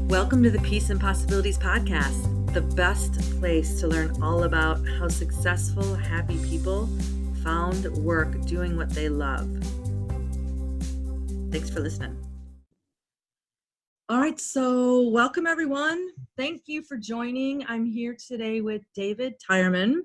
Welcome to the Peace and Possibilities podcast, the best place to learn all about how successful, happy people found work doing what they love. Thanks for listening. All right, so welcome everyone. Thank you for joining. I'm here today with David Tyreman.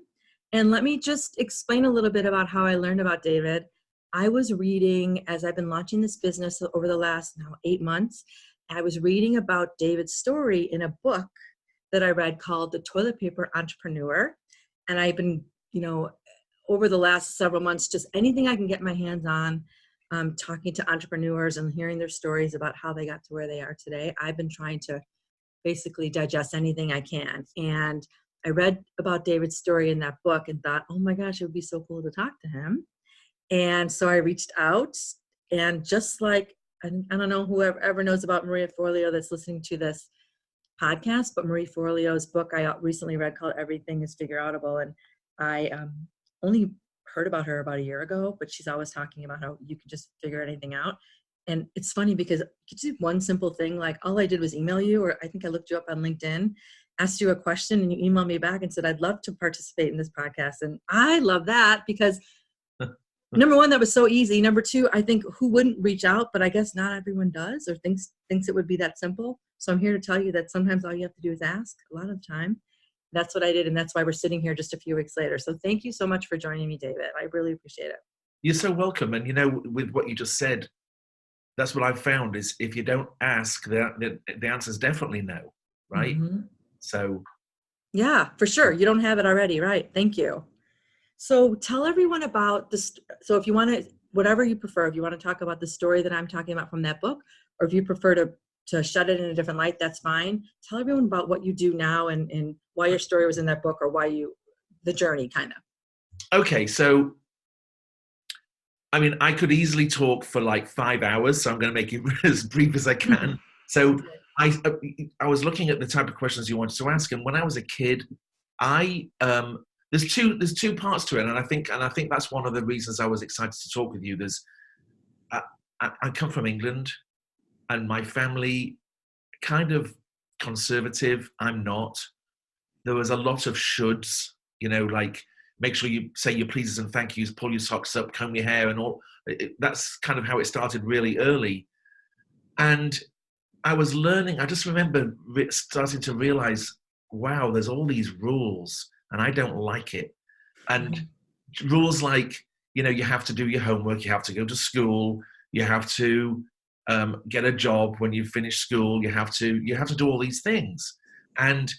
And let me just explain a little bit about how I learned about David. I was reading, as I've been launching this business over the last 8 months, I was reading about David's story in a book that I read called The Toilet Paper Entrepreneur. And I've been, over the last several months, just anything I can get my hands on, talking to entrepreneurs and hearing their stories about how they got to where they are today. I've been trying to basically digest anything I can. And I read about David's story in that book and thought, oh my gosh, it would be so cool to talk to him. And so I reached out, and just like, I don't know whoever knows about Maria Forleo that's listening to this podcast, but Marie Forleo's book I recently read called Everything is Figureoutable. And I only heard about her about a year ago, but she's always talking about how you can just figure anything out. And it's funny because you do one simple thing, like all I did was email you, or I think I looked you up on LinkedIn, asked you a question, and you emailed me back and said, I'd love to participate in this podcast. And I love that because number one, that was so easy. Number two, I think who wouldn't reach out, but I guess not everyone does or thinks it would be that simple. So I'm here to tell you that sometimes all you have to do is ask a lot of the time. That's what I did. And that's why we're sitting here just a few weeks later. So thank you so much for joining me, David. I really appreciate it. You're so welcome. And with what you just said, that's what I've found is if you don't ask, the answer is definitely no, right? Mm-hmm. So. Yeah, for sure. You don't have it already, right? Thank you. So tell everyone about this. So if you want to, whatever you prefer, if you want to talk about the story that I'm talking about from that book, or if you prefer to shed it in a different light, that's fine. Tell everyone about what you do now and why your story was in that book, or why the journey kind of. Okay. So, I could easily talk for like 5 hours, so I'm going to make it as brief as I can. So I was looking at the type of questions you wanted to ask. And when I was a kid, there's two parts to it, and I think that's one of the reasons I was excited to talk with you. I come from England, and my family kind of conservative. I'm not. There was a lot of shoulds, like make sure you say your pleases and thank yous, pull your socks up, comb your hair, and all. That's kind of how it started really early, and I was learning. I just remember starting to realize, wow, there's all these rules. And I don't like it. And rules like, you have to do your homework, you have to go to school, you have to get a job when you finish school, you have to do all these things. And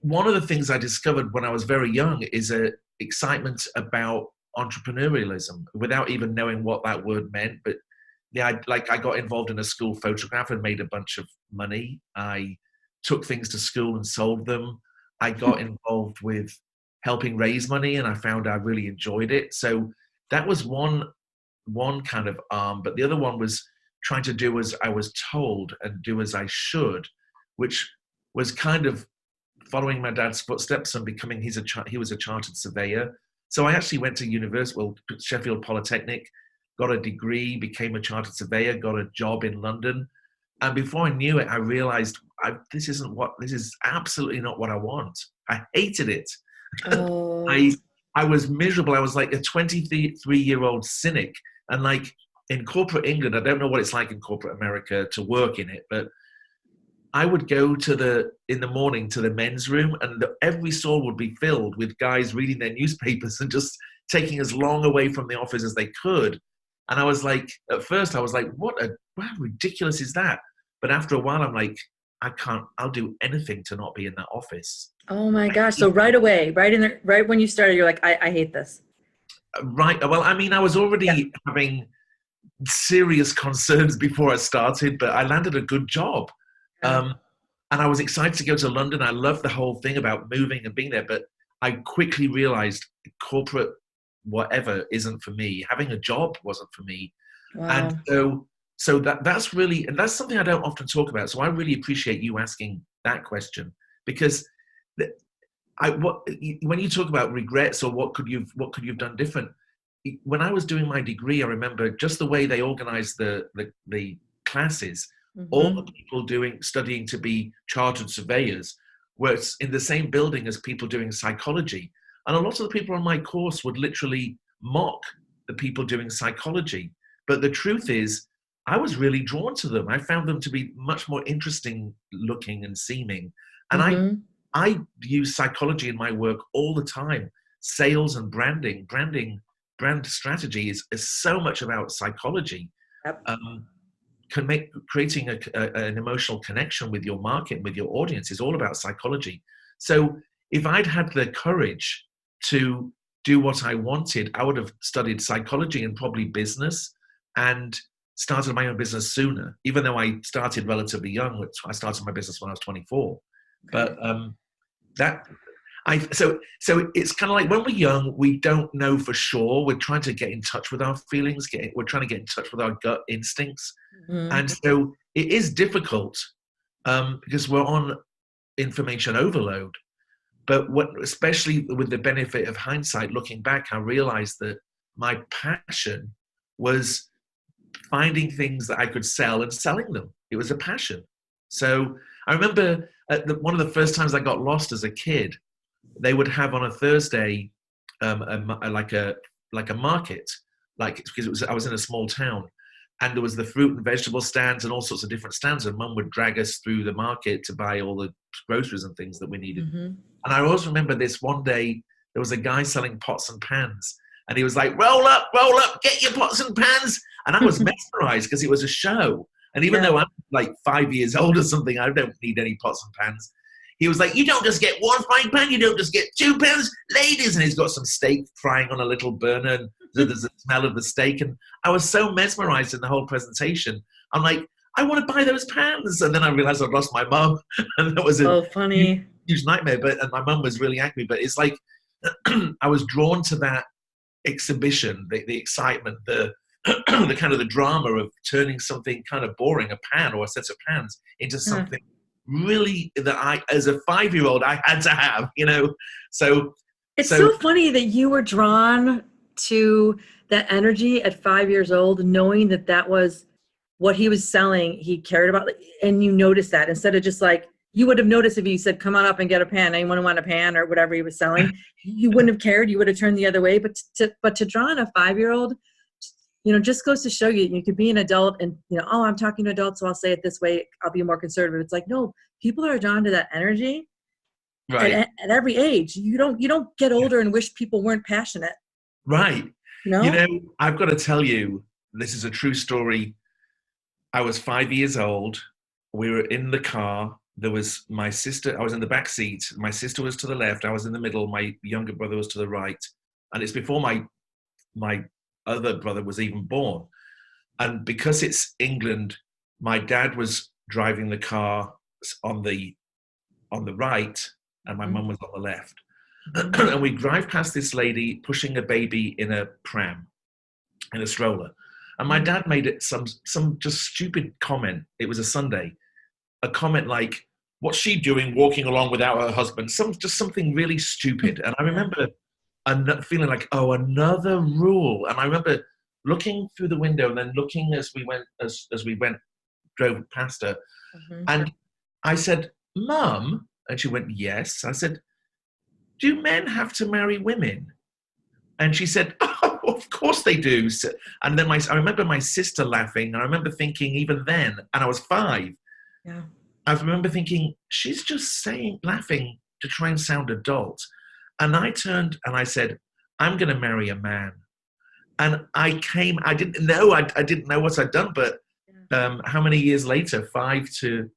one of the things I discovered when I was very young is a excitement about entrepreneurialism without even knowing what that word meant. But I got involved in a school photograph and made a bunch of money. I took things to school and sold them. I got involved with helping raise money, and I found I really enjoyed it. So that was one kind of arm, but the other one was trying to do as I was told and do as I should, which was kind of following my dad's footsteps and becoming. He was a chartered surveyor. So I actually went to Sheffield Polytechnic, got a degree, became a chartered surveyor, got a job in London. And before I knew it, I realized this is absolutely not what I want. I hated it. Oh. I was miserable. I was like a 23-year-old cynic. And like in corporate England, I don't know what it's like in corporate America to work in it, but I would go in the morning to the men's room, and every stall would be filled with guys reading their newspapers and just taking as long away from the office as they could. And I was like, at first I was like, how ridiculous is that? But after a while, I'm like, I'll do anything to not be in that office. Oh my gosh. So right away, right when you started, you're like, I hate this. Right. Well, I was already having serious concerns before I started, but I landed a good job. And I was excited to go to London. I loved the whole thing about moving and being there, but I quickly realized corporate whatever isn't for me. Having a job wasn't for me. Wow. And so that's really, and that's something I don't often talk about. So I really appreciate you asking that question, because when you talk about regrets or what could you have done different, when I was doing my degree, I remember just the way they organized the classes All Mm-hmm. the people studying to be chartered surveyors were in the same building as people doing psychology. And a lot of the people on my course would literally mock the people doing psychology. But the truth is, I was really drawn to them. I found them to be much more interesting looking and seeming. And Mm-hmm. I use psychology in my work all the time. Sales and brand strategy is so much about psychology. Yep. Um, creating an emotional connection with your market, with your audience, is all about psychology. So if I'd had the courage to do what I wanted, I would have studied psychology and probably business, and started my own business sooner, even though I started relatively young. I started my business when I was 24. Okay. But that so it's kind of like when we're young, we don't know for sure. We're trying to get in touch with our feelings. We're trying to get in touch with our gut instincts, Mm-hmm. and so it is difficult because we're on information overload. But especially with the benefit of hindsight, looking back, I realized that my passion was finding things that I could sell and selling them. It was a passion. So I remember one of the first times I got lost as a kid, they would have on a Thursday like a market, like because I was in a small town, and there was the fruit and vegetable stands and all sorts of different stands, and Mum would drag us through the market to buy all the groceries and things that we needed. Mm-hmm. And I always remember this one day, there was a guy selling pots and pans, and he was like, roll up, get your pots and pans. And I was mesmerized because it was a show. And even Yeah. though I'm like 5 years old or something, I don't need any pots and pans. He was like, you don't just get one frying pan, you don't just get 2 pans, ladies. And he's got some steak frying on a little burner, and there's a smell of the steak. And I was so mesmerized in the whole presentation. I'm like, I want to buy those pans. And then I realized I'd lost my mum. And that was a Oh, funny. huge nightmare. And my mum was really angry. But it's like, I was drawn to that exhibition, the excitement, the the kind of the drama of turning something kind of boring, a pan or a set of pans, into Yeah. something really that I, as a 5-year-old, I had to have, So, It's so funny that you were drawn to that energy at 5 years old, knowing that that was what he was selling, he cared about, and you noticed that instead of just like, you would have noticed if he said, come on up and get a pan, anyone want a pan or whatever he was selling, you wouldn't have cared, you would have turned the other way. But to draw on a 5-year-old, just goes to show you could be an adult and, oh, I'm talking to adults, so I'll say it this way, I'll be more conservative. It's like, no, people are drawn to that energy. right, At every age. You don't get older and wish people weren't passionate. right. No? I've got to tell you, this is a true story. I was 5 years old. We were in the car. There was my sister. I was in the back seat. My sister was to the left. I was in the middle. My younger brother was to the right. And it's before my other brother was even born. And because it's England, my dad was driving the car on the right, and my mum was on the left. And we drive past this lady pushing a baby in a pram, in a stroller. And my dad made it some just stupid comment. It was a Sunday. A comment like, what's she doing walking along without her husband? Just something really stupid. And I remember feeling like, oh, another rule. And I remember looking through the window and then looking as we drove past her. Mm-hmm. And I said, Mum, and she went, yes. I said, do men have to marry women? And she said, oh, of course they do. And then I remember my sister laughing, and I remember thinking even then, and I was 5, Yeah. I remember thinking, she's just laughing to try and sound adult. And I turned and I said, I'm going to marry a man. And I didn't know what I'd done, but how many years later, 5 to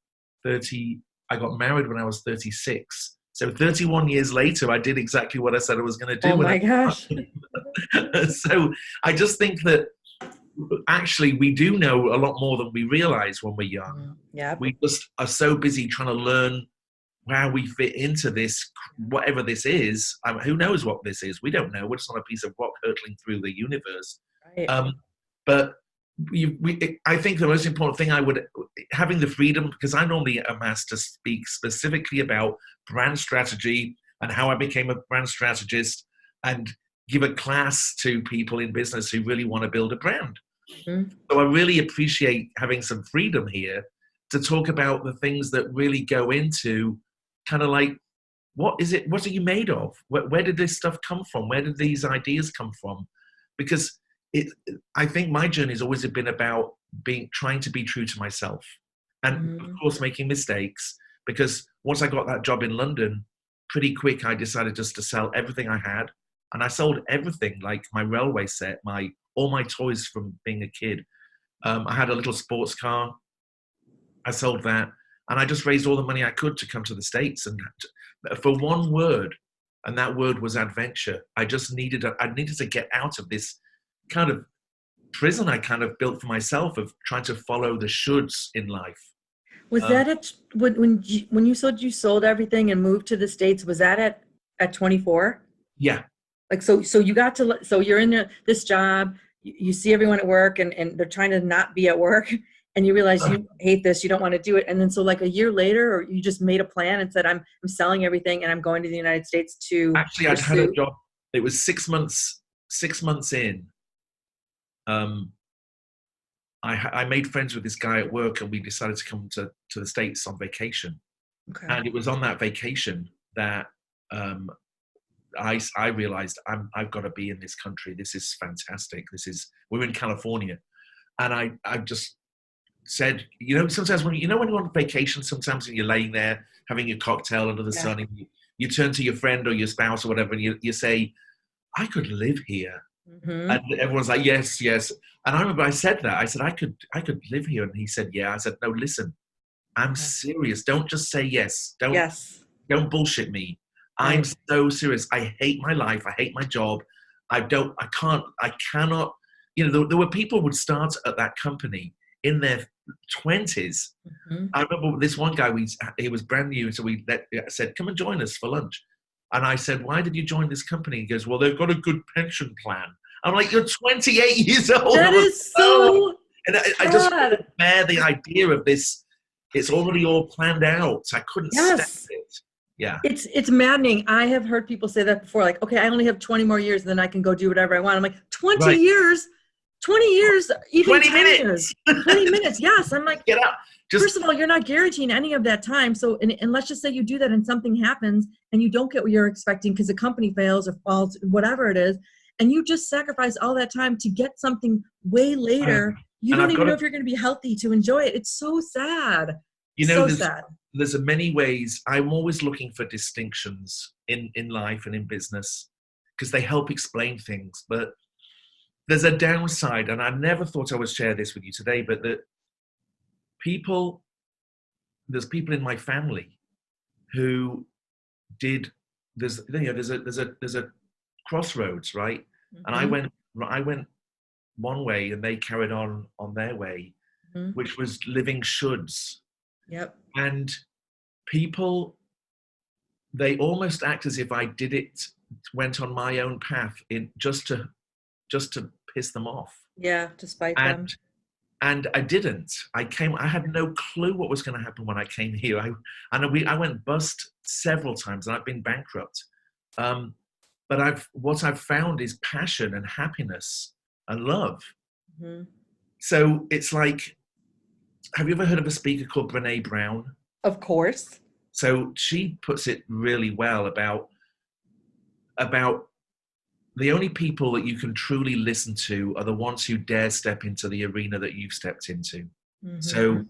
30, I got married when I was 36. So 31 years later, I did exactly what I said I was going to do. Oh my gosh. So I just think that actually we do know a lot more than we realize when we're young. Yeah. We just are so busy trying to learn how we fit into this, whatever this is. Who knows what this is? We don't know. We're just on a piece of rock hurtling through the universe. Right. But I think the most important thing having the freedom, because I normally am asked to speak specifically about brand strategy and how I became a brand strategist and give a class to people in business who really want to build a brand. Mm-hmm. So I really appreciate having some freedom here to talk about the things that really go into kind of like, what is it? What are you made of? Where did this stuff come from? Where did these ideas come from? Because I think my journey has always been about trying to be true to myself, and of course making mistakes. Because once I got that job in London, pretty quick I decided just to sell everything I had, and I sold everything, like my railway set, all my toys from being a kid. I had a little sports car. I sold that, and I just raised all the money I could to come to the States, and for one word, and that word was adventure. I needed to get out of this kind of prison I kind of built for myself of trying to follow the shoulds in life. Was that when you said you sold everything and moved to the States? Was that at 24? Yeah. Like, so you got to, so you're in this job, you see everyone at work and they're trying to not be at work, and you realize you hate this, you don't want to do it. And then so like a year later, or you just made a plan and said, I'm selling everything and I'm going to the United States to Actually, I'd had a job. It was 6 months in. I made friends with this guy at work, and we decided to come to the States on vacation. Okay. And it was on that vacation that I realized I've got to be in this country. This is fantastic. We're in California. And I just said, sometimes when you're on vacation, sometimes when you're laying there having your cocktail under the sun, and you turn to your friend or your spouse or whatever, and you say, I could live here. Mm-hmm. And everyone's like, yes, yes. And I remember I said that. I said, I could live here. And he said, yeah. I said, no, listen, I'm serious. Don't just say yes. Don't bullshit me. Right. I'm so serious. I hate my life. I hate my job. I cannot, there were people who would start at that company in their 20s. Mm-hmm. I remember this one guy, he was brand new. So I said, come and join us for lunch. And I said, why did you join this company? He goes, well, they've got a good pension plan. I'm like, you're 28 years old. That is so and I just couldn't bear the idea of this. It's already all planned out. I couldn't stand it. Yeah. It's maddening. I have heard people say that before, like, okay, I only have 20 more years and then I can go do whatever I want. I'm like, 20 years? 20 years, even 20 minutes. 20 minutes, yes. I'm like, get out. First of all, you're not guaranteeing any of that time. So, and let's just say you do that and something happens and you don't get what you're expecting because the company fails or falls, whatever it is, and you just sacrifice all that time to get something way later. You don't even know if you're going to be healthy to enjoy it. It's so sad. Sad. There's many ways. I'm always looking for distinctions in life and in business because they help explain things. But there's a downside, and I never thought I would share this with you today, but there's people in my family who there's a crossroads, right? Mm-hmm. And I went one way and they carried on their way, mm-hmm. which was living shoulds. Yep. And people, they almost act as if I went on my own path just to piss them off. Yeah, to spite them. And I didn't. I had no clue what was going to happen when I came here. I went bust several times and I've been bankrupt. But what I've found is passion and happiness and love. Mm-hmm. So it's like, have you ever heard of a speaker called Brené Brown? Of course. So she puts it really well about the only people that you can truly listen to are the ones who dare step into the arena that you've stepped into. Mm-hmm. So,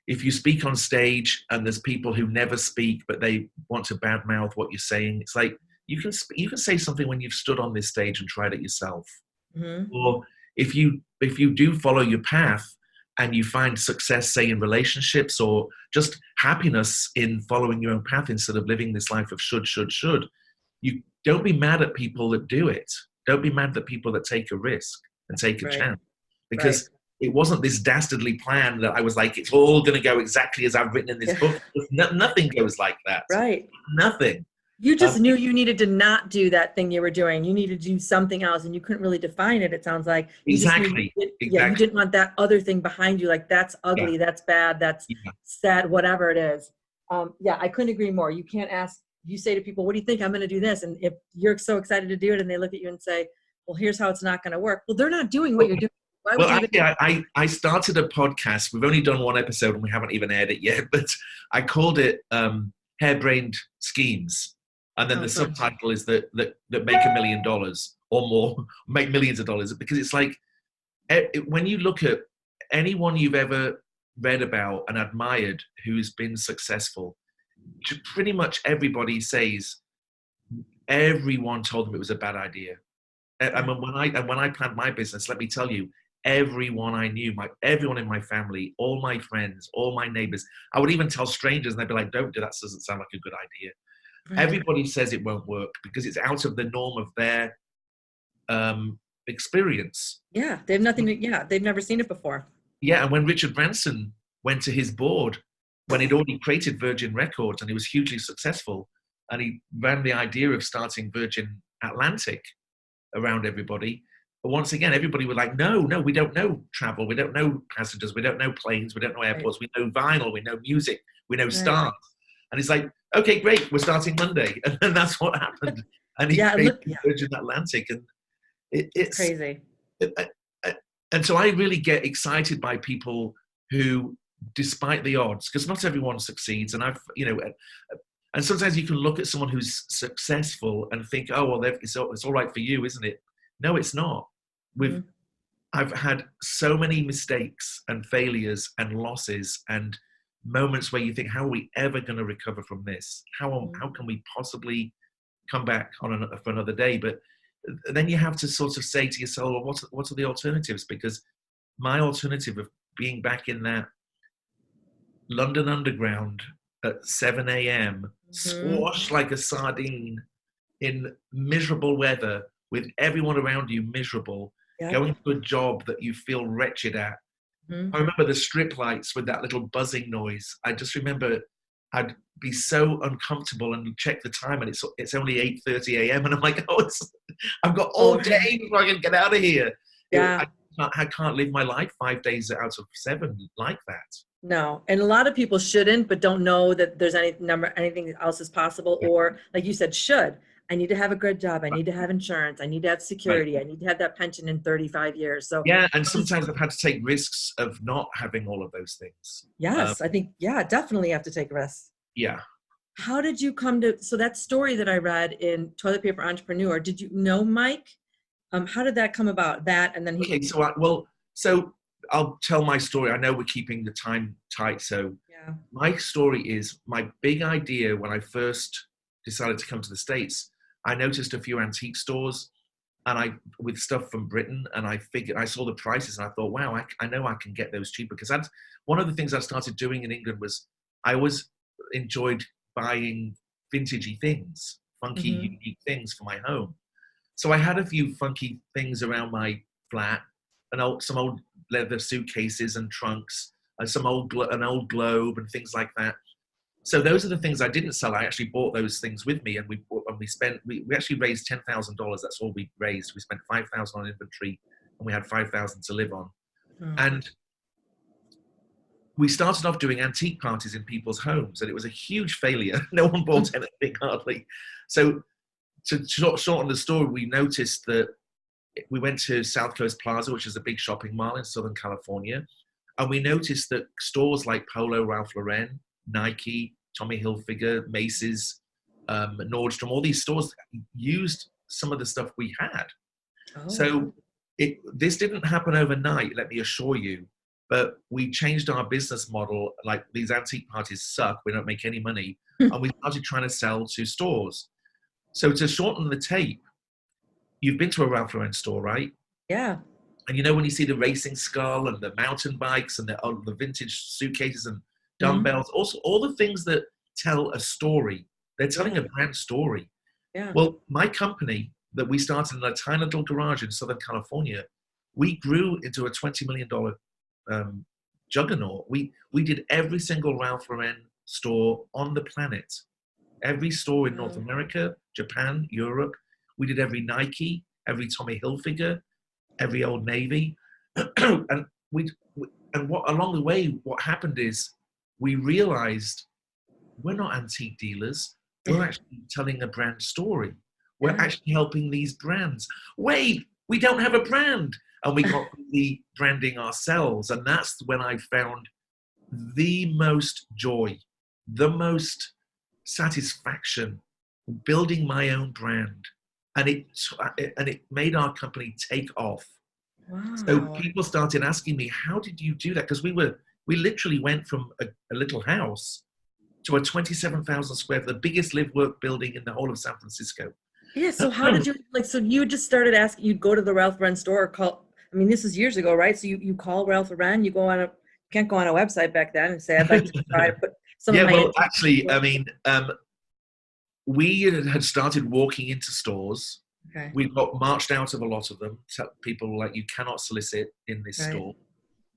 if you speak on stage and there's people who never speak, but they want to badmouth what you're saying, it's like, you can say something when you've stood on this stage and tried it yourself. Mm-hmm. Or if you do follow your path and you find success, say in relationships or just happiness in following your own path instead of living this life of should, you don't be mad at people that do it. Don't be mad at people that take a risk and take a chance, because it wasn't this dastardly plan that I was like, it's all going to go exactly as I've written in this book. Nothing goes like that. Right. Nothing. You just knew you needed to not do that thing you were doing. You needed to do something else, and you couldn't really define it. It sounds like exactly. Yeah, you didn't want that other thing behind you. Like, that's ugly, that's bad, that's sad, whatever it is. I couldn't agree more. You can't ask. You say to people, what do you think? I'm going to do this. And if you're so excited to do it and they look at you and say, well, here's how it's not going to work. Well, they're not doing what you're doing. Why would Well, you even? actually, I started a podcast. We've only done one episode and we haven't even aired it yet, but I called it Harebrained Schemes. And then Oh, the fun. subtitle is that make $1 million or more, make millions of dollars. Because it's like, when you look at anyone you've ever read about and admired who's been successful, pretty much everybody says everyone told them it was a bad idea. I Yeah. mean, when I planned my business, let me tell you, everyone I knew, everyone in my family, all my friends, all my neighbors, I would even tell strangers, and they'd be like, "Don't do that. Doesn't sound like a good idea." Right. Everybody says it won't work because it's out of the norm of their experience. Yeah. They have nothing to, yeah. They've never seen it before. Yeah, and when Richard Branson went to his board, when he'd already created Virgin Records and he was hugely successful, and he ran the idea of starting Virgin Atlantic around everybody. But once again, everybody was like, no, we don't know travel. We don't know passengers. We don't know planes. We don't know Right. airports. We know vinyl. We know music. We know Right. stars. And he's like, okay, great. We're starting Monday. And then that's what happened. And he Yeah. created Look. Yeah. Virgin Atlantic. And It's it's, crazy. and so I really get excited by people who, despite the odds, because not everyone succeeds. And and sometimes you can look at someone who's successful and think, oh, well, it's all right for you, isn't it? No, it's not. Mhm. I've had so many mistakes and failures and losses and moments where you think, how are we ever going to recover from this? How can we possibly come back for another day? But then you have to sort of say to yourself, well, what are the alternatives? Because my alternative of being back in that London Underground at 7 a.m., Mhm. squashed like a sardine in miserable weather with everyone around you miserable, Yep. going to a job that you feel wretched at. I Mhm. remember the strip lights with that little buzzing noise. I just remember I'd be so uncomfortable and check the time and it's only 8:30 a.m. and I'm like, I've got all Oh, day before I can get out of here. yeah. I can't live my life 5 days out of 7 like that. No, and a lot of people shouldn't, but don't know that there's anything else is possible. Yeah, Or like you said, should. I need to have a good job. I need to have insurance. I need to have right. security. I need to have that pension in 35 years. So Yeah, and sometimes I've had to take risks of not having all of those things. yes, I think, yeah, definitely have to take risks. Yeah. How did you come to, so that story that I read in Toilet Paper Entrepreneur, did you know Mike? How did that come about? That, and then Okay, so I'll tell my story. I know we're keeping the time tight, so yeah. my story is my big idea when I first decided to come to the States. I noticed a few antique stores and with stuff from Britain, and I saw the prices and I thought, wow, I know I can get those cheaper, because one of the things I started doing in England was I always enjoyed buying vintagey things, funky, Mm-hmm. unique things for my home. So I had a few funky things around my flat, some old leather suitcases and trunks, and an old globe and things like that. So those are the things I didn't sell. I actually bought those things with me, and we actually raised $10,000. That's all we raised. We spent 5,000 on inventory, and we had 5,000 to live on. Oh. And we started off doing antique parties in people's homes, and it was a huge failure. No one bought anything hardly. So to shorten the story, we noticed that we went to South Coast Plaza, which is a big shopping mall in Southern California, and we noticed that stores like Polo Ralph Lauren, Nike, Tommy Hilfiger, Macy's, Nordstrom, all these stores used some of the stuff we had. Oh. So this didn't happen overnight, let me assure you, but we changed our business model. Like, these antique parties suck, we don't make any money, and we started trying to sell to stores. So to shorten the tape, you've been to a Ralph Lauren store, right? Yeah. And you know, when you see the racing skull and the mountain bikes and the vintage suitcases and Mm-hmm. dumbbells, also all the things that tell a story, they're telling Yeah. a brand story. Yeah. Well, my company that we started in a tiny little garage in Southern California, we grew into a $20 million juggernaut. We did every single Ralph Lauren store on the planet, every store in North Wow. America, Japan, Europe. We did every Nike, every Tommy Hilfiger, every Old Navy, and what along the way, what happened is we realized we're not antique dealers. We're actually telling a brand story. We're Yeah. actually helping these brands. Wait, we don't have a brand. and we got the branding ourselves. And that's when I found the most joy, the most satisfaction building my own brand. And it made our company take off. So Wow. people started asking me, how did you do that? Because we literally went from a little house to a 27,000 square foot, the biggest live work building in the whole of San Francisco. Yeah, so how did you, like, so you just started asking, you'd go to the Ralph Lauren store or call, I mean, this is years ago, right? So you call Ralph Lauren, you go on you can't go on a website back then and say, I'd like to try to put some of Yeah, my well, antique actually, I pieces. mean, we had started walking into stores. Okay, We got marched out of a lot of them. People were like, you cannot solicit in this right. store.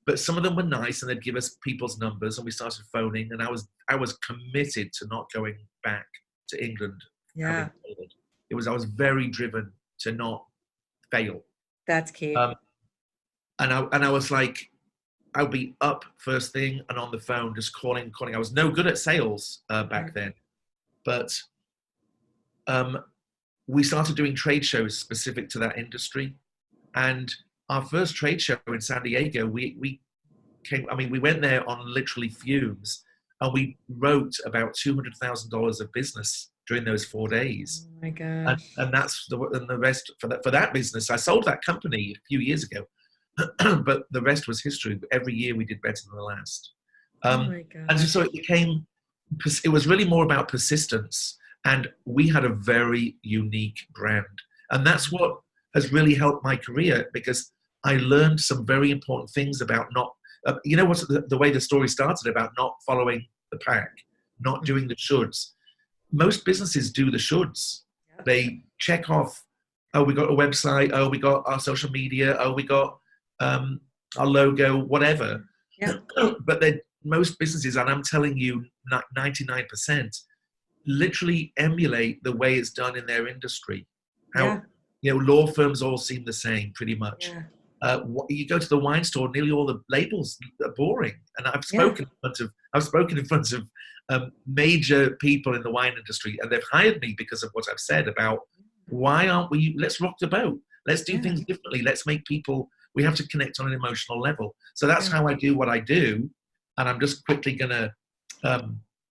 But some of them were nice, and they'd give us people's numbers, and we started phoning. And I was committed to not going back to England, Yeah, having failed. I was very driven to not fail. that's key. Um, and I was like, I'll be up first thing and on the phone, just calling. I was no good at sales back Right. then, but um, we started doing trade shows specific to that industry. And our first trade show in San Diego, we came. I mean, we went there on literally fumes, and we wrote about $200,000 of business during those 4 days. Oh my And, gosh. and that's the rest for that business. I sold that company a few years ago, but the rest was history. Every year we did better than the last. Oh Um, my and so gosh. it was really more about persistence. And we had a very unique brand. And that's what has really helped my career, because I learned some very important things about not, you know, what's the way the story started about not following the pack, not Mhm. doing the shoulds. Most businesses do the shoulds. Yep. They check off, oh, we got a website, oh, we got our social media, oh, we got um, our logo, whatever. Yep. But most businesses, and I'm telling you, 99%, literally emulate the way it's done in their industry. How, Yeah. you know, law firms all seem the same pretty much. Yeah. You go to the wine store, nearly all the labels are boring. And Yeah. I've spoken in front of major people in the wine industry, and they've hired me because of what I've said about why aren't we? Let's rock the boat. Let's do Yeah. things differently. Let's make people. We have to connect on an emotional level. So that's Yeah. how I do what I do. And I'm just quickly gonna.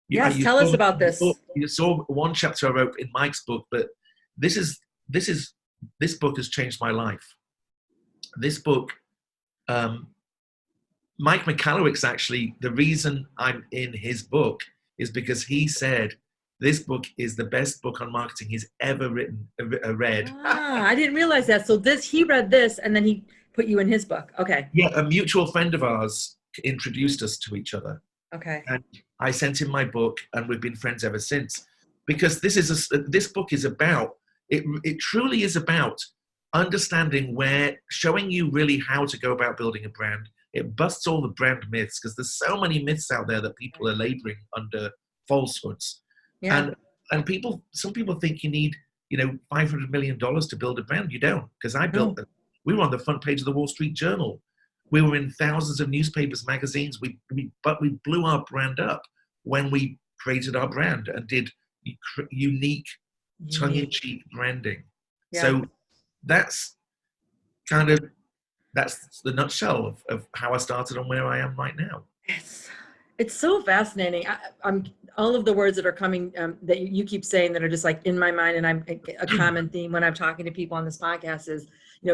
Yes, tell us about this. You saw one chapter I wrote in Mike's book, but this is this is this book has changed my life. This book, um, Mike McCallowic's actually, the reason I'm in his book is because he said this book is the best book on marketing he's ever read. Ah, I didn't realize that. So he read this and then he put you in his book. Okay. Yeah, a mutual friend of ours introduced us to each other, Okay. and I sent him my book, and we've been friends ever since. Because this book is about it. It truly is about understanding showing you really how to go about building a brand. It busts all the brand myths, because there's so many myths out there that people are laboring under falsehoods. Yeah. And some people think you need, $500 million to build a brand. You don't, because No. we were on the front page of the Wall Street Journal. We were in thousands of newspapers, magazines. But we blew our brand up when we created our brand and did unique, Unique. tongue-in-cheek branding. Yeah. So that's that's the nutshell of how I started and where I am right now. It's so fascinating. I'm all of the words that are coming that you keep saying that are just like in my mind, and I'm a common theme when I'm talking to people on this podcast is,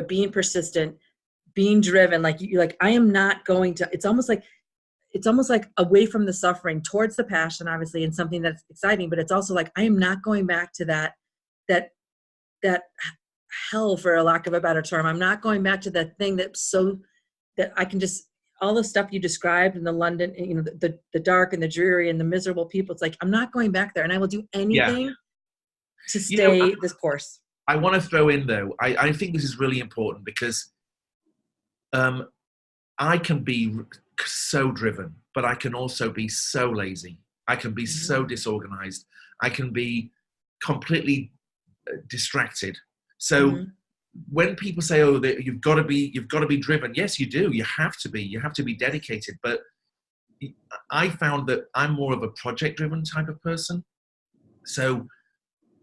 being persistent, being driven. Like you're like, I am not going to. It's almost like away from the suffering towards the passion, obviously, and something that's exciting. But it's also like I am not going back to that hell, for a lack of a better term. I'm not going back to that thing that I can just, all the stuff you described in the London, the dark and the dreary and the miserable people. It's like, I'm not going back there, and I will do Yeah. anything to stay this course. I want to throw in though, I think this is really important, because I can be so driven, but I can also be so lazy. I can be so disorganized. I can be completely distracted. So when people say, "Oh, that you've got to be driven," yes, you do. You have to be. You have to be dedicated. But I found that I'm more of a project-driven type of person. So,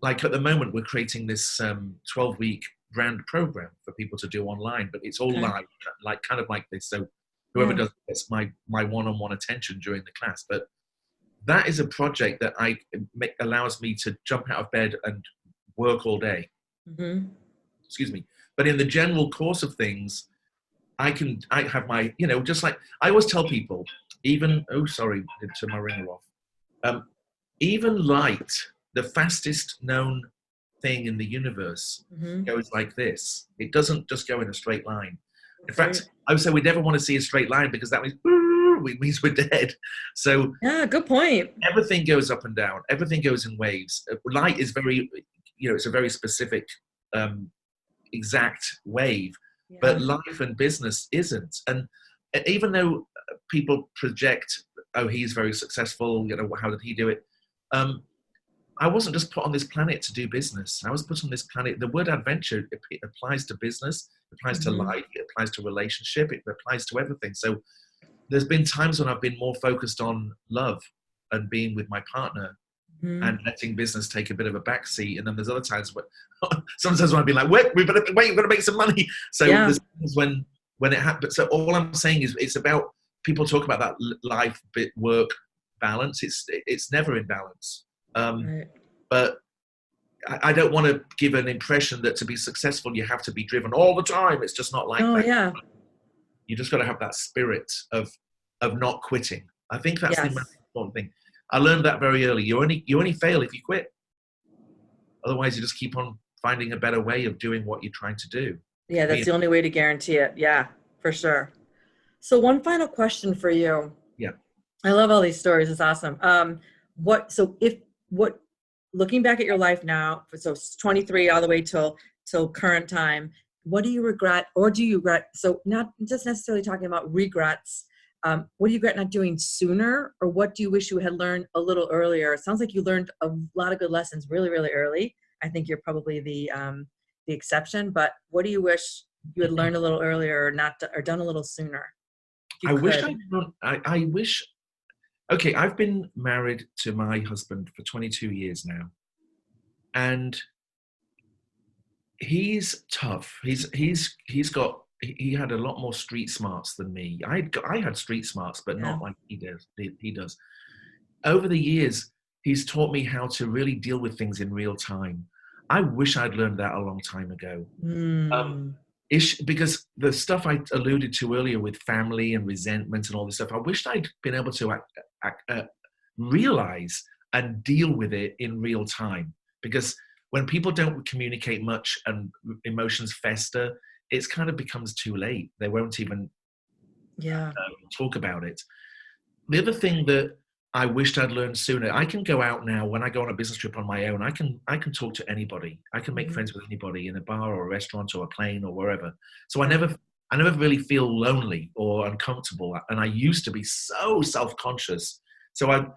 like at the moment, we're creating this 12-week brand program for people to do online, but it's all Okay. live, like kind of like this. So whoever Yeah. does it's my one-on-one attention during the class. But that is a project that allows me to jump out of bed and work all day. Mm-hmm. Excuse me. But in the general course of things, I have my, just like I always tell people, even, oh, sorry, I did turn my ringer off. Even light, the fastest known thing in the universe, Mm-hmm. goes like this. It doesn't just go in a straight line. In Okay. fact, I would say we never want to see a straight line because that means we're dead. So Yeah, good point. everything goes up and down. Everything goes in waves. Light is very, it's a very specific, exact wave, Yeah. but life and business isn't. And even though people project, oh, he's very successful, how did he do it? I wasn't just put on this planet to do business. I was put on this planet. The word adventure applies to business, it applies to Mm-hmm. life, it applies to relationship, it applies to everything. So there's been times when I've been more focused on love and being with my partner Mm-hmm. and letting business take a bit of a backseat. And then there's other times when sometimes when I've been like, wait, we've got to make some money. So there's times when it happens. So all I'm saying is it's about, people talk about that life bit work balance. It's never in balance. Right. But I don't want to give an impression that to be successful, you have to be driven all the time. It's just not like that. Yeah. You just got to have that spirit of not quitting. I think that's the most important thing. I learned that very early. You only fail if you quit. Otherwise, you just keep on finding a better way of doing what you're trying to do. Yeah, that's the only way to guarantee it. Yeah, for sure. So one final question for you. Yeah. I love all these stories. It's awesome. Looking back at your life now, so 23 all the way till current time, what do you regret, or do you regret? So not just necessarily talking about regrets. What do you regret not doing sooner, or what do you wish you had learned a little earlier? It sounds like you learned a lot of good lessons really, really early. I think you're probably the exception, but what do you wish you had learned a little earlier, or done a little sooner? I wish. Okay, I've been married to my husband for 22 years now, and he's tough. He had a lot more street smarts than me. I had street smarts, but not like he does. Over the years, he's taught me how to really deal with things in real time. I wish I'd learned that a long time ago. Because the stuff I alluded to earlier with family and resentment and all this stuff, I wished I'd been able to realize and deal with it in real time. Because when people don't communicate much and emotions fester, it kind of becomes too late. They won't even talk about it. The other thing that I wished I'd learned sooner, I can go out now when I go on a business trip on my own. I can talk to anybody. I can make friends with anybody in a bar or a restaurant or a plane or wherever. So I never really feel lonely or uncomfortable. And I used to be so self-conscious. So I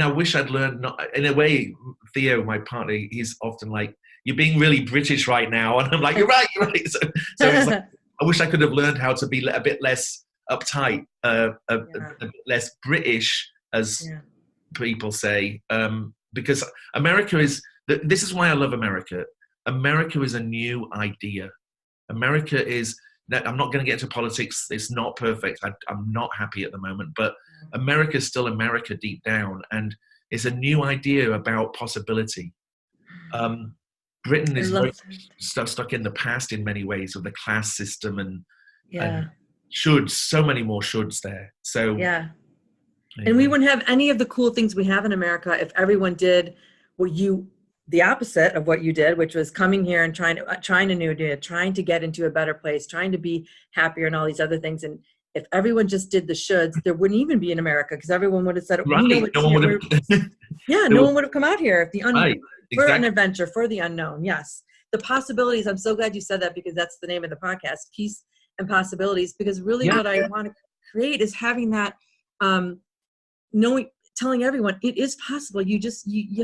wish I'd learned, not, in a way, Theo, my partner, he's often like, you're being really British right now. And I'm like, you're right. So it's like, I wish I could have learned how to be a bit less uptight, a bit less British, as people say, because America this is why I love America. America is a new idea. America is, I'm not going to get into politics. It's not perfect. I'm not happy at the moment, but America is still America deep down. And it's a new idea about possibility. Britain is very stuck in the past in many ways with the class system and so many more shoulds there. So and we wouldn't have any of the cool things we have in America if everyone did the opposite of what you did, which was coming here and trying to get into a better place, trying to be happier and all these other things. And if everyone just did the shoulds, there wouldn't even be in America, because everyone would have said, no one would have come out here for an adventure, for the unknown. Yes. The possibilities. I'm so glad you said that, because that's the name of the podcast, Peace and Possibilities, because really what I want to create is having that, telling everyone it is possible. You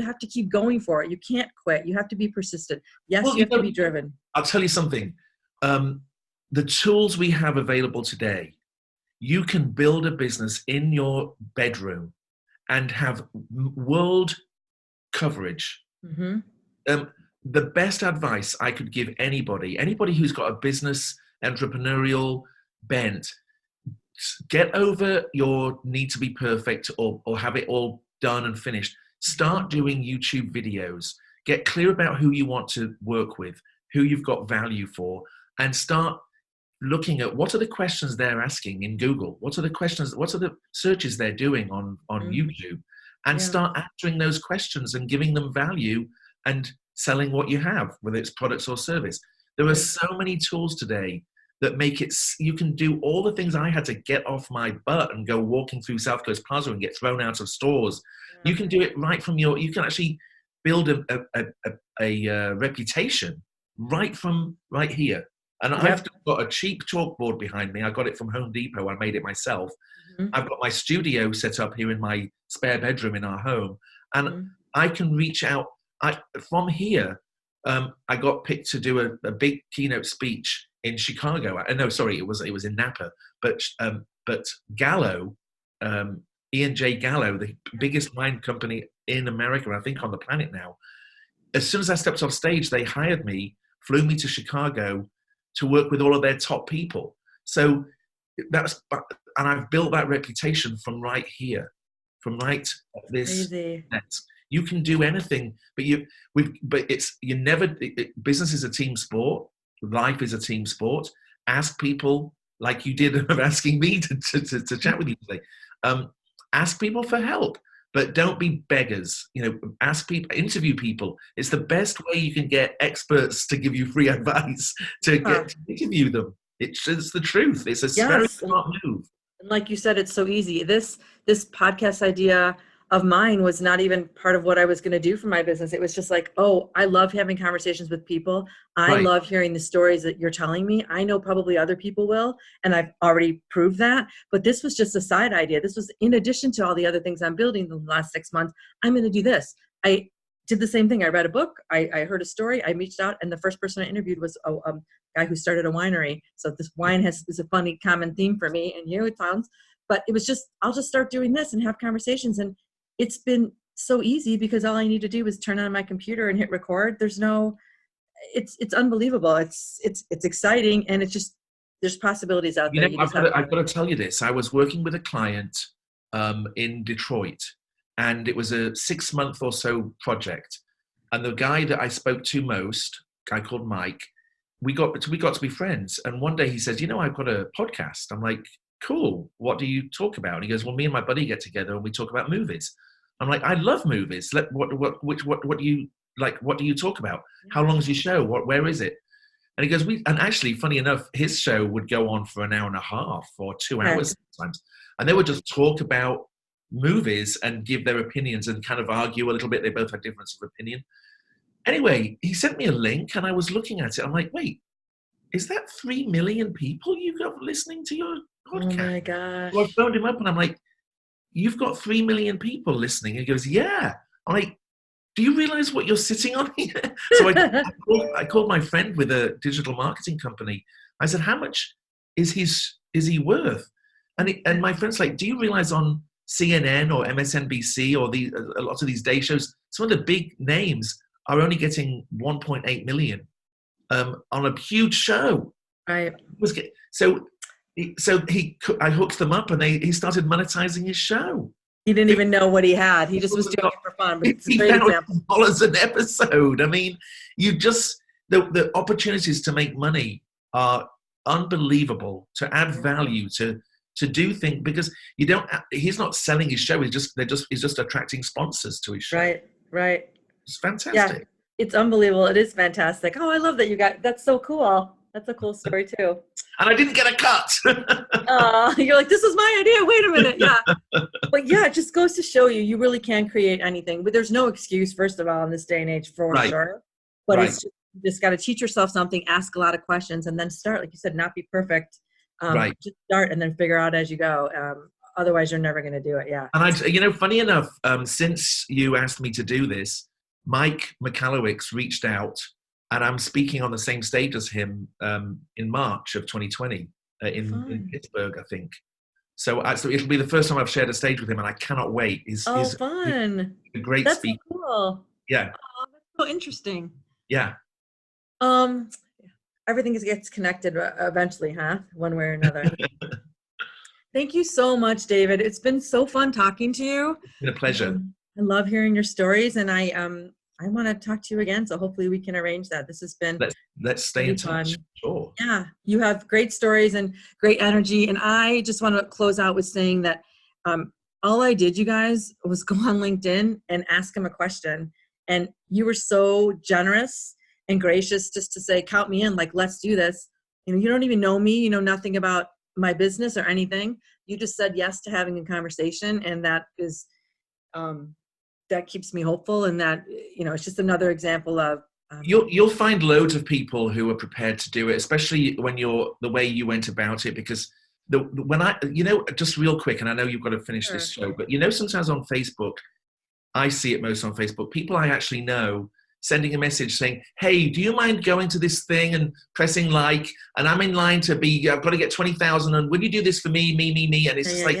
have to keep going for it. You can't quit. You have to be persistent. Yes, you have to be driven. I'll tell you something. The tools we have available today, you can build a business in your bedroom and have world coverage. the best advice I could give anybody who's got a business entrepreneurial bent, get over your need to be perfect or have it all done and finished. Start doing YouTube videos. Get clear about who you want to work with, who you've got value for, and start looking at what are the questions they're asking in Google, what are the searches they're doing on YouTube, and start answering those questions and giving them value and selling what you have, whether it's products or service. There are so many tools today that make it, you can do all the things I had to get off my butt and go walking through South Coast Plaza and get thrown out of stores. You can do it right from you can actually build a reputation right here. And I've got a cheap chalkboard behind me. I got it from Home Depot. I made it myself. I've got my studio set up here in my spare bedroom in our home. And I can reach out. From here, I got picked to do a big keynote speech in Chicago. No, sorry, it was in Napa. But Gallo, E J Gallo, the biggest wine company in America, I think on the planet now. As soon as I stepped off stage, they hired me, flew me to Chicago to work with all of their top people. So and I've built that reputation from right here, from right at this desk. You can do anything, business is a team sport. Life is a team sport. Ask people like you did of asking me to chat with you today. Ask people for help, but don't be beggars. Ask people, interview people. It's the best way you can get experts to give you free advice to get to interview them. It's the truth. It's a very smart move. And like you said, it's so easy. This podcast idea of mine was not even part of what I was going to do for my business. It was just like, oh, I love having conversations with people. I love hearing the stories that you're telling me. I know probably other people will, and I've already proved that. But this was just a side idea. This was in addition to all the other things I'm building the last 6 months. I'm going to do this. I did the same thing. I read a book. I heard a story. I reached out, and the first person I interviewed was a guy who started a winery. So this wine is a funny common theme for me and you, it sounds. But it was just, I'll just start doing this and have conversations. And it's been so easy because all I need to do is turn on my computer and hit record. It's unbelievable. It's exciting. And it's just, there's possibilities out there. I've got to tell you this. I was working with a client in Detroit, and it was a 6-month or so project. And the guy that I spoke to most, a guy called Mike, we got to be friends. And one day he says, I've got a podcast. I'm like, cool. What do you talk about? And he goes, well, me and my buddy get together and we talk about movies. I'm like, I love movies. What do you like? What do you talk about? How long is your show? Where is it? And he goes, and actually, funny enough, his show would go on for an hour and a half or 2 hours sometimes. And they would just talk about movies and give their opinions and kind of argue a little bit. They both had difference of opinion. Anyway, he sent me a link and I was looking at it. I'm like, wait, is that 3 million people you got listening to your podcast? Oh my gosh. So I phoned him up and I'm like, you've got 3 million people listening. And he goes, yeah. I'm like, do you realize what you're sitting on here? So I called my friend with a digital marketing company. I said, how much is he worth? And my friend's like, do you realize on CNN or MSNBC or a lot of these day shows, some of the big names are only getting 1.8 million on a huge show. Right. So I hooked them up and he started monetizing his show. He didn't even know what he had. He just was doing it for fun. But it's a great example. $10 an episode. I mean, the opportunities to make money are unbelievable, to add value, to do things, because he's not selling his show. He's just attracting sponsors to his show. Right. It's fantastic. Yeah, it's unbelievable. It is fantastic. Oh, I love that that's so cool. That's a cool story too. And I didn't get a cut. You're like, this is my idea. Wait a minute. Yeah. But yeah, it just goes to show you really can create anything. But there's no excuse, first of all, in this day and age for sure. But it's just got to teach yourself something, ask a lot of questions, and then start, like you said, not be perfect. Just start and then figure out as you go. Otherwise, you're never going to do it. Yeah. And funny enough, since you asked me to do this, Mike McAllowicks reached out, and I'm speaking on the same stage as him in March of 2020 in Pittsburgh, I think. So it'll be the first time I've shared a stage with him, and I cannot wait. He's fun. a great speaker. So cool. Yeah. Oh, that's so interesting. Yeah. Um, Everything gets connected eventually, huh? One way or another. Thank you so much, David. It's been so fun talking to you. It's been a pleasure. I love hearing your stories, and I want to talk to you again. So hopefully we can arrange that. This has been Let's stay in touch. fun. Sure. Yeah, you have great stories and great energy. And I just want to close out with saying that all I did, you guys, was go on LinkedIn and ask him a question. And you were so generous and gracious just to say, count me in, like, let's do this. You know, you don't even know me, you know nothing about my business or anything. You just said yes to having a conversation. And that is, that keeps me hopeful. And that, you know, it's just another example of, You'll find loads of people who are prepared to do it, especially when you're the way you went about it. Because when I, you know, just real quick, and I know you've got to finish Sure. this show, but you know, sometimes on Facebook, I see it most on Facebook, people I actually know sending a message saying, "Hey, do you mind going to this thing and pressing like? And I'm in line to be, I've got to get 20,000. And will you do this for me, me?" And it's just like,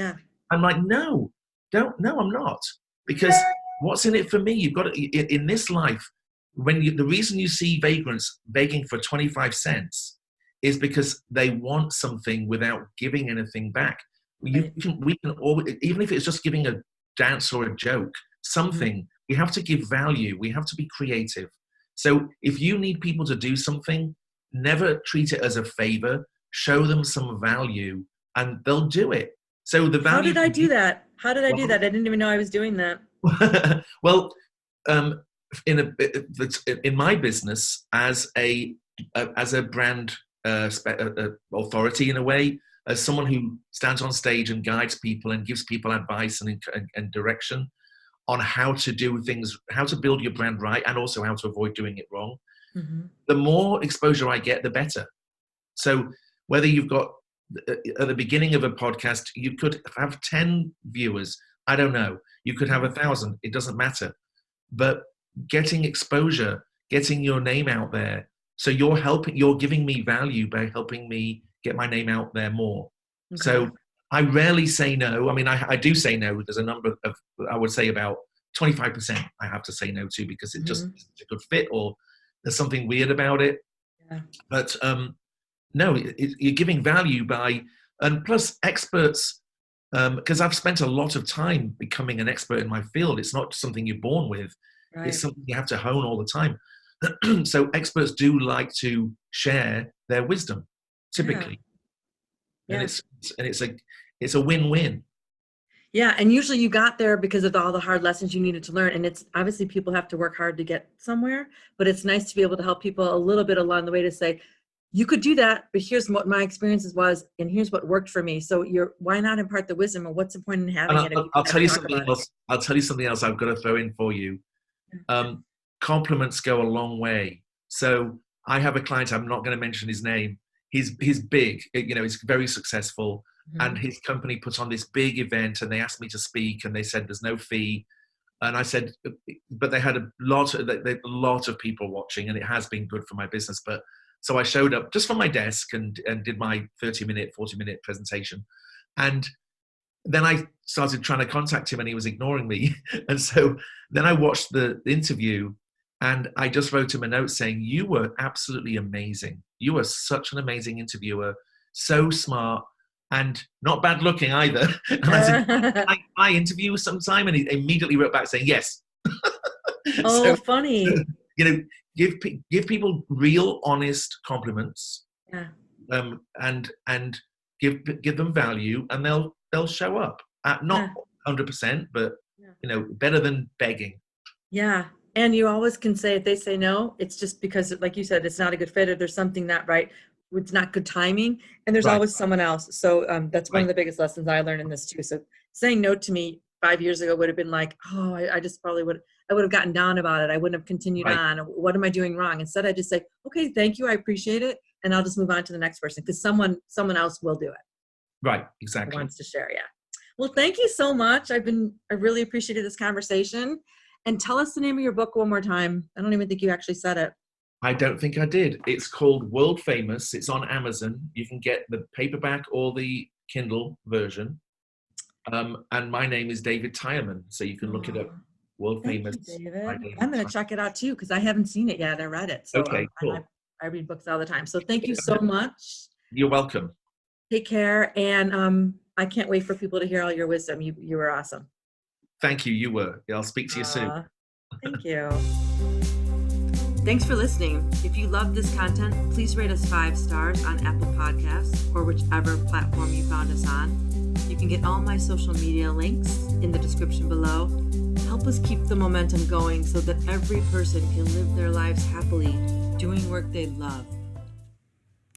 I'm like, no, I'm not, because what's in it for me? You've got to, in this life. The reason you see vagrants begging for 25 cents is because they want something without giving anything back. We can always, even if it's just giving a dance or a joke, something, we have to give value. We have to be creative. So if you need people to do something, never treat it as a favor, show them some value and they'll do it. So the value. How did I do that? How did I do that? I didn't even know I was doing that. Well, in my business as a brand authority, in a way, as someone who stands on stage and guides people and gives people advice and direction on how to do things, how to build your brand right, and also how to avoid doing it wrong. The more exposure I get, the better. So whether you've got at the beginning of a podcast, you could have 10 viewers. I don't know. You could have 1,000. It doesn't matter. But getting exposure, getting your name out there. So you're giving me value by helping me get my name out there more. Okay. So I rarely say no. I mean, I do say no. There's a number of, I would say about 25% I have to say no to because it just isn't a good fit or there's something weird about it. Yeah. But no, you're giving value by, and plus experts, because I've spent a lot of time becoming an expert in my field. It's not something you're born with. Right. It's something you have to hone all the time. So experts do like to share their wisdom, typically. Yeah. And it's a win-win. Yeah, and usually you got there because of all the hard lessons you needed to learn. And it's obviously people have to work hard to get somewhere, but it's nice to be able to help people a little bit along the way to say, you could do that, but here's what my experiences was, and here's what worked for me. So why not impart the wisdom, or what's the point in having it? I'll tell you something else. I'll tell you something else I've got to throw in for you. Compliments go a long way. So I have a client, I'm not going to mention his name. He's big, you know, he's very successful, and his company puts on this big event, and they asked me to speak, and they said there's no fee. And I said, but they had a lot of people watching, and it has been good for my business. But so I showed up just from my desk and did my 30-minute, 40-minute presentation. And then I started trying to contact him and he was ignoring me. And so then I watched the interview and I just wrote him a note saying, you were absolutely amazing. You were such an amazing interviewer, so smart and not bad looking either. And I said, can I interview sometime? And he immediately wrote back saying, yes. Oh, so, funny. You know, give people real, honest compliments, and give them value, and they'll show up. Not 100%, but you know, better than begging. Yeah, and you always can say if they say no, it's just because, like you said, it's not a good fit, or there's something not right. It's not good timing, and there's always someone else. So that's one of the biggest lessons I learned in this too. So saying no to me 5 years ago would have been like, oh, I just probably would have gotten down about it. I wouldn't have continued on. What am I doing wrong? Instead, I just say, okay, thank you. I appreciate it. And I'll just move on to the next person because someone else will do it. Right. Exactly. Wants to share. Yeah. Well, thank you so much. I really appreciated this conversation. And tell us the name of your book one more time. I don't even think you actually said it. I don't think I did. It's called World Famous. It's on Amazon. You can get the paperback or the Kindle version. And my name is David Tyreman. So you can look it up. world Thank you, famous by David. David I'm going to Tyreman. check it out too because I haven't seen it yet. I read it. So Okay, cool. I read books all the time. So thank you so much. You're welcome. Take care. And I can't wait for people to hear all your wisdom. You were awesome. Thank you. You were. I'll speak to you soon. Thank you. Thanks for listening. If you love this content, please rate us 5 stars on Apple Podcasts or whichever platform you found us on. You can get all my social media links in the description below. Help us keep the momentum going so that every person can live their lives happily, doing work they love.